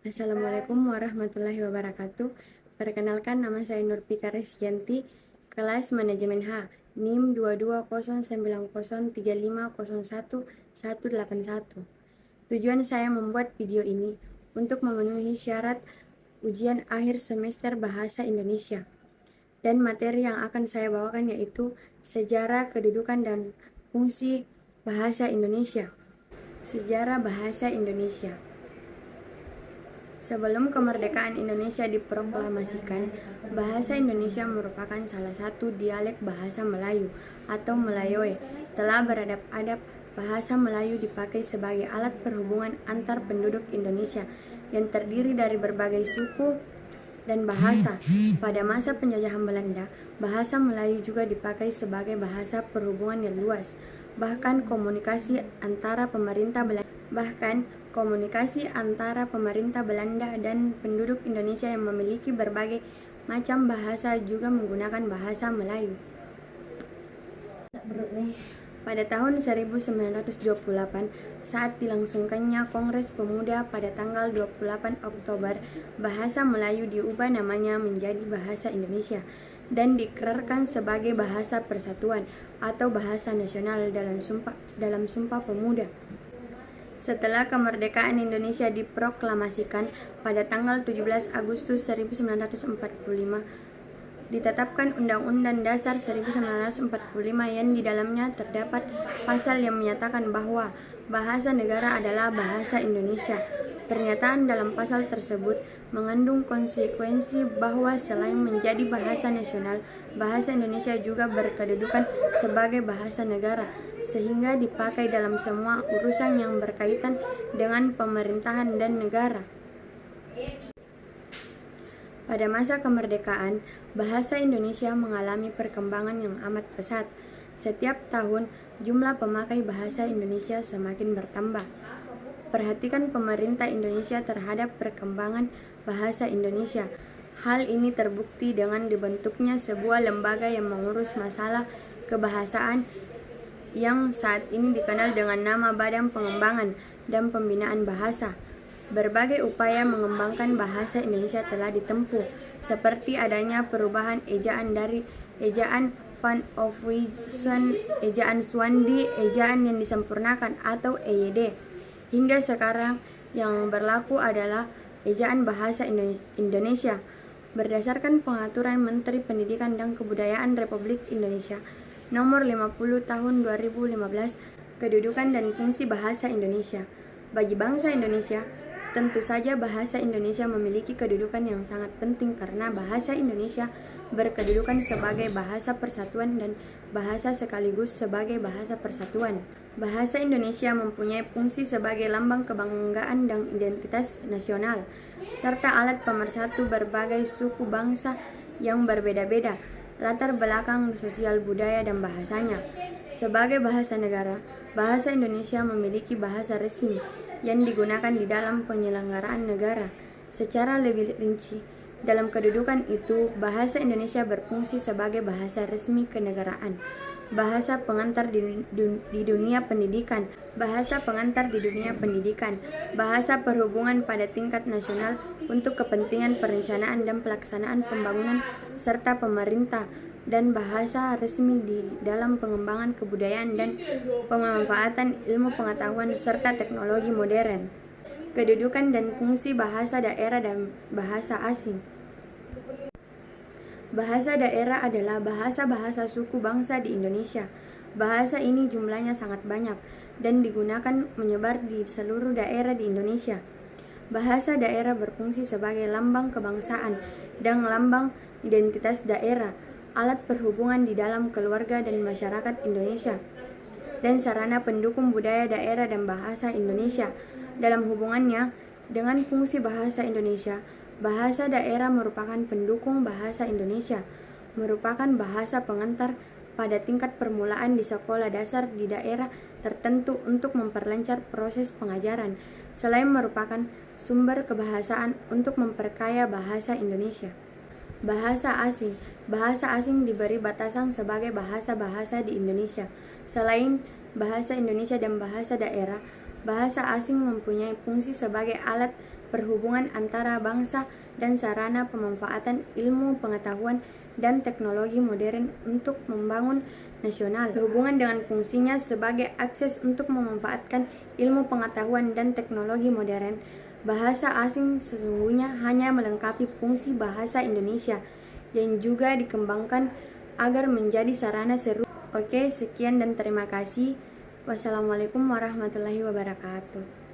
Assalamualaikum warahmatullahi wabarakatuh. Perkenalkan, nama saya Nurpika Resyanti, kelas Manajemen H, NIM 2209035011181. Tujuan saya membuat video ini untuk memenuhi syarat ujian akhir semester Bahasa Indonesia. Dan materi yang akan saya bawakan yaitu sejarah, kedudukan, dan fungsi bahasa Indonesia. Sejarah bahasa Indonesia. Sebelum kemerdekaan Indonesia diproklamasikan, bahasa Indonesia merupakan salah satu dialek bahasa Melayu atau Melayoe. Telah beradab-adab, bahasa Melayu dipakai sebagai alat perhubungan antar penduduk Indonesia yang terdiri dari berbagai suku dan bahasa. Pada masa penjajahan Belanda, bahasa Melayu juga dipakai sebagai bahasa perhubungan yang luas. Bahkan komunikasi antara pemerintah Belanda dan penduduk Indonesia yang memiliki berbagai macam bahasa juga menggunakan bahasa Melayu. Pada tahun 1928, saat dilangsungkannya Kongres Pemuda pada tanggal 28 Oktober, bahasa Melayu diubah namanya menjadi Bahasa Indonesia dan diikrarkan sebagai Bahasa Persatuan atau Bahasa Nasional dalam Sumpah Pemuda. Setelah kemerdekaan Indonesia diproklamasikan pada tanggal 17 Agustus 1945, ditetapkan Undang-Undang Dasar 1945 yang di dalamnya terdapat pasal yang menyatakan bahwa bahasa negara adalah bahasa Indonesia. Pernyataan dalam pasal tersebut mengandung konsekuensi bahwa selain menjadi bahasa nasional, bahasa Indonesia juga berkedudukan sebagai bahasa negara, sehingga dipakai dalam semua urusan yang berkaitan dengan pemerintahan dan negara. Pada masa kemerdekaan, bahasa Indonesia mengalami perkembangan yang amat pesat. Setiap tahun, jumlah pemakai bahasa Indonesia semakin bertambah. Perhatikan pemerintah Indonesia terhadap perkembangan bahasa Indonesia. Hal ini terbukti dengan dibentuknya sebuah lembaga yang mengurus masalah kebahasaan yang saat ini dikenal dengan nama Badan Pengembangan dan Pembinaan Bahasa. Berbagai upaya mengembangkan bahasa Indonesia telah ditempuh, seperti adanya perubahan ejaan dari ejaan Van Ophuijsen, ejaan Swandi, ejaan yang disempurnakan atau EYD. Hingga sekarang yang berlaku adalah ejaan bahasa Indonesia. Berdasarkan pengaturan Menteri Pendidikan dan Kebudayaan Republik Indonesia Nomor 50 Tahun 2015, kedudukan dan fungsi bahasa Indonesia. Bagi bangsa Indonesia, tentu saja bahasa Indonesia memiliki kedudukan yang sangat penting karena bahasa Indonesia berkedudukan sebagai bahasa persatuan dan bahasa sekaligus sebagai bahasa persatuan. Bahasa Indonesia mempunyai fungsi sebagai lambang kebanggaan dan identitas nasional, serta alat pemersatu berbagai suku bangsa yang berbeda-beda, latar belakang sosial budaya dan bahasanya. Sebagai bahasa negara, bahasa Indonesia memiliki bahasa resmi yang digunakan di dalam penyelenggaraan negara. Secara lebih rinci, dalam kedudukan itu, bahasa Indonesia berfungsi sebagai bahasa resmi kenegaraan, bahasa pengantar di dunia pendidikan, bahasa perhubungan pada tingkat nasional untuk kepentingan perencanaan dan pelaksanaan pembangunan serta pemerintah, dan bahasa resmi di dalam pengembangan kebudayaan dan pemanfaatan ilmu pengetahuan serta teknologi modern. Kedudukan dan fungsi bahasa daerah dan bahasa asing. Bahasa daerah adalah bahasa-bahasa suku bangsa di Indonesia. Bahasa ini jumlahnya sangat banyak dan digunakan menyebar di seluruh daerah di Indonesia. Bahasa daerah berfungsi sebagai lambang kebangsaan dan lambang identitas daerah, alat perhubungan di dalam keluarga dan masyarakat Indonesia, dan sarana pendukung budaya daerah dan bahasa Indonesia. Dalam hubungannya dengan fungsi bahasa Indonesia, bahasa daerah merupakan pendukung bahasa Indonesia, merupakan bahasa pengantar pada tingkat permulaan di sekolah dasar di daerah tertentu untuk memperlancar proses pengajaran, selain merupakan sumber kebahasaan untuk memperkaya bahasa Indonesia. Bahasa asing. Bahasa asing diberi batasan sebagai bahasa-bahasa di Indonesia. Selain bahasa Indonesia dan bahasa daerah, bahasa asing mempunyai fungsi sebagai alat perhubungan antara bangsa dan sarana pemanfaatan ilmu pengetahuan dan teknologi modern untuk membangun nasional. Sehubungan dengan fungsinya sebagai akses untuk memanfaatkan ilmu pengetahuan dan teknologi modern, bahasa asing sesungguhnya hanya melengkapi fungsi bahasa Indonesia yang juga dikembangkan agar menjadi sarana seru. Oke, sekian dan terima kasih. Wassalamualaikum warahmatullahi wabarakatuh.